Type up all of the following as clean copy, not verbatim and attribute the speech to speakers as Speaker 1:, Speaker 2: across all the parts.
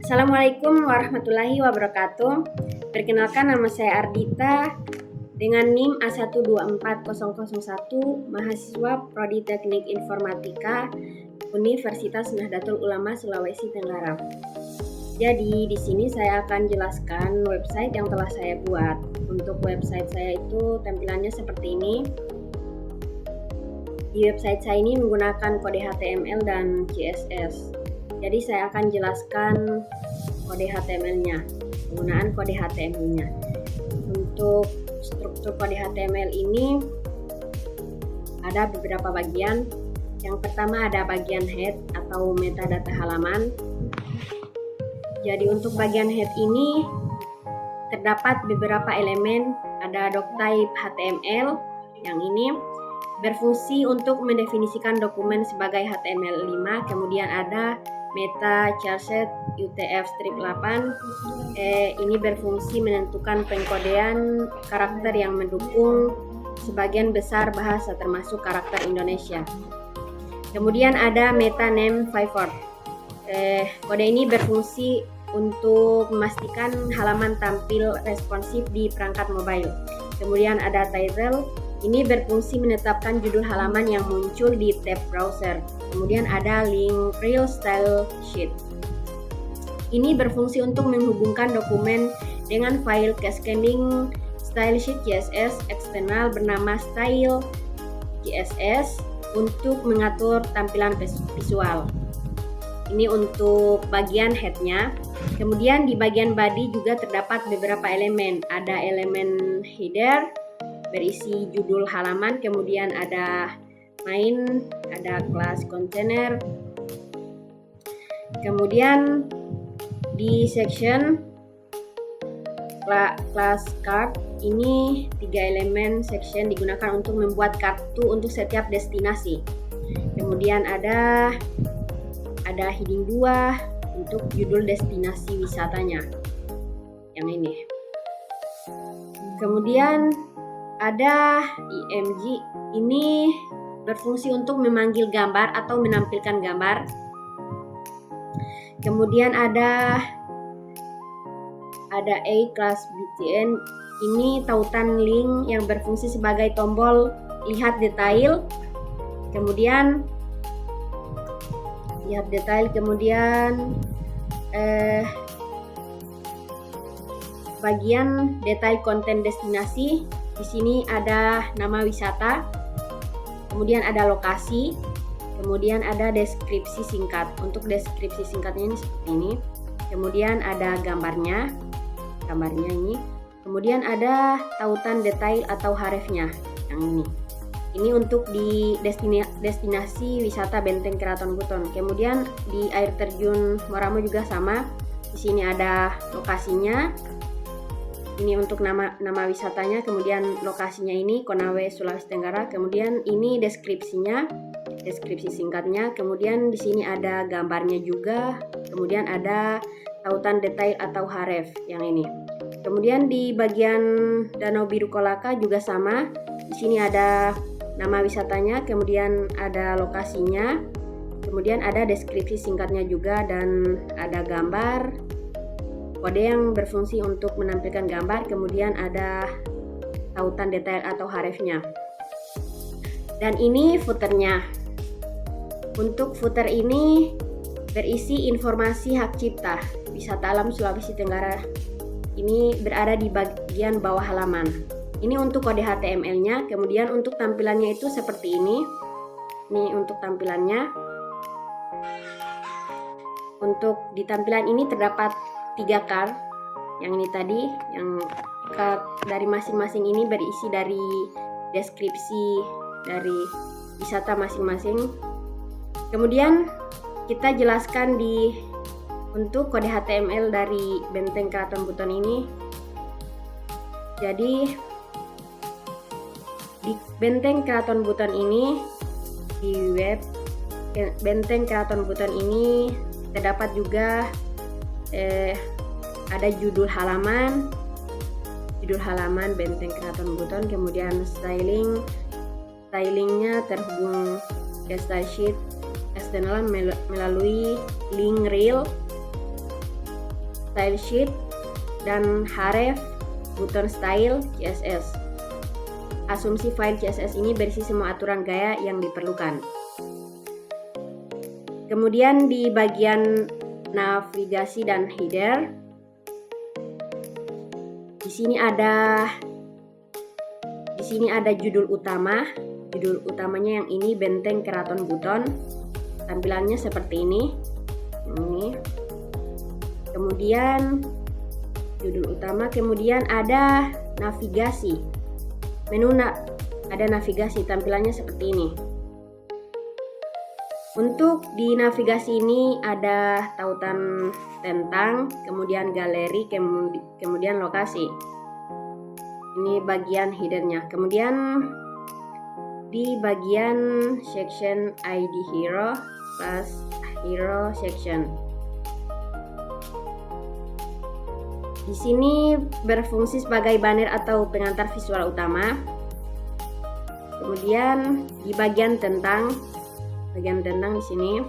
Speaker 1: Assalamualaikum warahmatullahi wabarakatuh. Perkenalkan, nama saya Ardita dengan NIM A124001, mahasiswa Prodi Teknik Informatika Universitas Nahdlatul Ulama Sulawesi Tenggara. Jadi di sini saya akan jelaskan website yang telah saya buat. Untuk website saya itu tampilannya seperti ini. Di website saya ini menggunakan kode HTML dan CSS. Jadi saya akan jelaskan kode HTML-nya, penggunaan kode HTML-nya. Untuk struktur kode HTML ini ada beberapa bagian. Yang pertama ada bagian head atau metadata halaman. Jadi untuk bagian head ini terdapat beberapa elemen, ada doctype HTML yang ini berfungsi untuk mendefinisikan dokumen sebagai HTML5, kemudian ada meta charset UTF-8 ini berfungsi menentukan pengkodean karakter yang mendukung sebagian besar bahasa termasuk karakter Indonesia. Kemudian ada meta name pivot. Kode ini berfungsi untuk memastikan halaman tampil responsif di perangkat mobile. Kemudian ada title. Ini berfungsi menetapkan judul halaman yang muncul di tab browser. Kemudian ada link reel style sheet. Ini berfungsi untuk menghubungkan dokumen dengan file cascading style sheet CSS eksternal bernama style CSS untuk mengatur tampilan visual. Ini untuk bagian head-nya. Kemudian di bagian body juga terdapat beberapa elemen. Ada elemen header berisi judul halaman, kemudian ada main, ada kelas container. Kemudian di section kelas card ini 3 elemen section digunakan untuk membuat kartu untuk setiap destinasi. Kemudian ada heading 2 untuk judul destinasi wisatanya yang ini. Kemudian ada img, ini berfungsi untuk memanggil gambar atau menampilkan gambar. Kemudian ada a class btn, ini tautan link yang berfungsi sebagai tombol lihat detail. Kemudian lihat detail, kemudian bagian detail konten destinasi. Di sini ada nama wisata, kemudian ada lokasi, kemudian ada deskripsi singkat. Untuk deskripsi singkatnya ini seperti ini. Kemudian ada gambarnya ini. Kemudian ada tautan detail atau hrefnya yang ini. Ini untuk di destinasi wisata Benteng Keraton Buton. Kemudian di air terjun Moramo juga sama. Di sini ada lokasinya. Ini untuk nama wisatanya, kemudian lokasinya ini Konawe, Sulawesi Tenggara. Kemudian ini deskripsinya, deskripsi singkatnya. Kemudian di sini ada gambarnya juga. Kemudian ada tautan detail atau href yang ini. Kemudian di bagian Danau Biru Kolaka juga sama. Di sini ada nama wisatanya, kemudian ada lokasinya. Kemudian ada deskripsi singkatnya juga dan ada gambar. Kode yang berfungsi untuk menampilkan gambar, kemudian ada tautan detail atau hrefnya. Dan ini footernya. Untuk footer ini berisi informasi hak cipta wisata alam Sulawesi Tenggara. Ini berada di bagian bawah halaman. Ini untuk kode HTML-nya, kemudian untuk tampilannya itu seperti ini. Ini untuk tampilannya. Untuk di tampilan ini terdapat 3 card. Yang ini tadi, yang card dari masing-masing ini berisi dari deskripsi dari wisata masing-masing. Kemudian kita jelaskan untuk kode HTML dari Benteng Keraton Buton ini. Jadi di Benteng Keraton Buton ini, di web Benteng Keraton Buton ini terdapat juga ada judul halaman Benteng Keraton Buton, kemudian stylingnya terhubung ke style sheet eksternal melalui link reel. style sheet, dan href, button style, CSS. Asumsi file CSS ini berisi semua aturan gaya yang diperlukan. Kemudian di bagian navigasi dan header, di sini ada judul utama. Judul utamanya yang ini Benteng Keraton Buton. Tampilannya seperti ini. Kemudian judul utama, kemudian ada navigasi. Ada navigasi, tampilannya seperti ini. Untuk di navigasi ini ada tautan tentang, kemudian galeri, kemudian lokasi. Ini bagian headernya. Kemudian di bagian section ID hero plus hero section. Di sini berfungsi sebagai banner atau pengantar visual utama. Kemudian di bagian tentang di sini.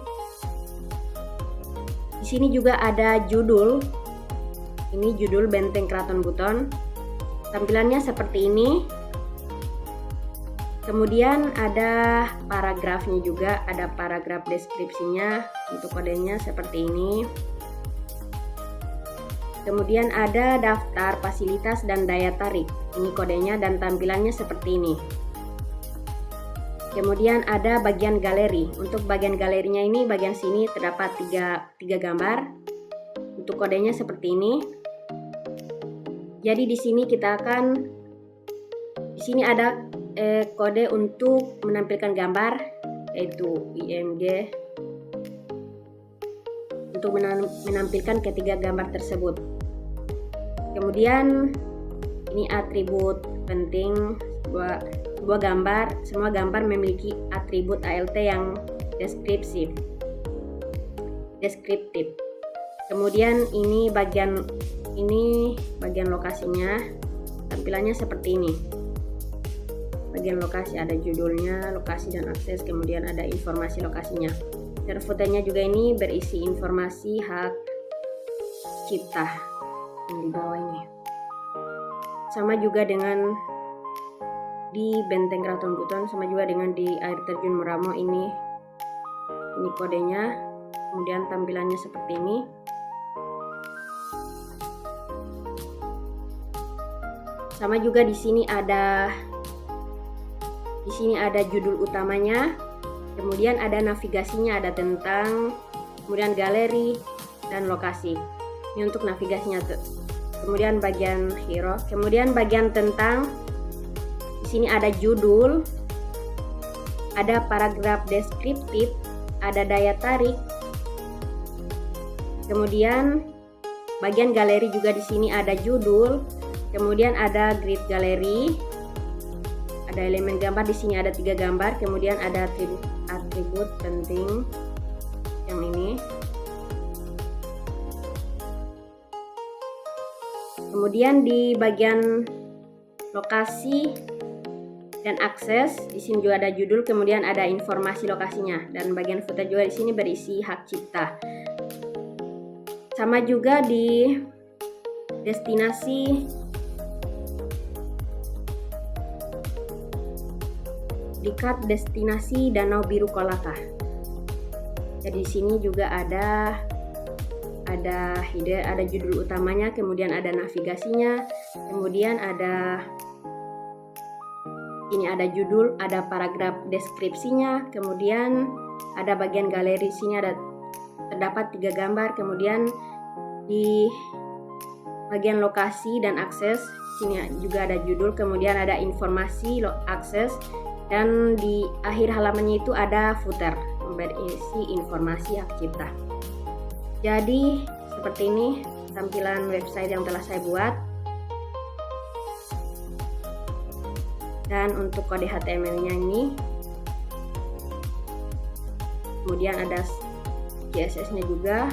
Speaker 1: Di sini juga ada judul. Ini judul Benteng Keraton Buton. Tampilannya seperti ini. Kemudian ada paragrafnya juga, ada paragraf deskripsinya. Untuk kodenya seperti ini. Kemudian ada daftar fasilitas dan daya tarik. Ini kodenya dan tampilannya seperti ini. Kemudian ada bagian galeri. Untuk bagian galerinya ini, bagian sini terdapat tiga gambar. Untuk kodenya seperti ini. Jadi di sini ada kode untuk menampilkan gambar, yaitu IMG, untuk menampilkan ketiga gambar tersebut. Kemudian ini atribut penting sebuah gambar. Semua gambar memiliki atribut ALT yang deskriptif. Kemudian ini bagian lokasinya. Tampilannya seperti ini. Bagian lokasi ada judulnya, lokasi dan akses, kemudian ada informasi lokasinya. Dan fotonya juga ini berisi informasi hak cipta yang di bawah ini. Sama juga dengan di Benteng Keraton Buton, sama juga dengan di Air Terjun Meramo ini kodenya. Kemudian tampilannya seperti ini. Sama juga di sini ada judul utamanya. Kemudian ada navigasinya, ada tentang, kemudian galeri dan lokasi. Ini untuk navigasinya tuh. Kemudian bagian hero, kemudian bagian tentang. Di sini ada judul, ada paragraf deskriptif, ada daya tarik. Kemudian bagian galeri juga di sini ada judul, kemudian ada grid galeri. Ada elemen gambar, di sini ada 3 gambar, kemudian ada atribut penting yang ini. Kemudian di bagian lokasi dan akses, di sini juga ada judul, kemudian ada informasi lokasinya, dan bagian footer juga di sini berisi hak cipta. Sama juga di destinasi, dikat destinasi Danau Biru Kolaka. Jadi di sini juga ada header, ada judul utamanya, kemudian ada navigasinya, kemudian ada judul, ada paragraf deskripsinya, kemudian ada bagian galeri. Sini terdapat 3 gambar, kemudian di bagian lokasi dan akses sini juga ada judul, kemudian ada informasi akses, dan di akhir halamannya itu ada footer berisi informasi hak cipta. Jadi seperti ini tampilan website yang telah saya buat. Dan untuk kode HTML-nya ini, kemudian ada CSS-nya juga.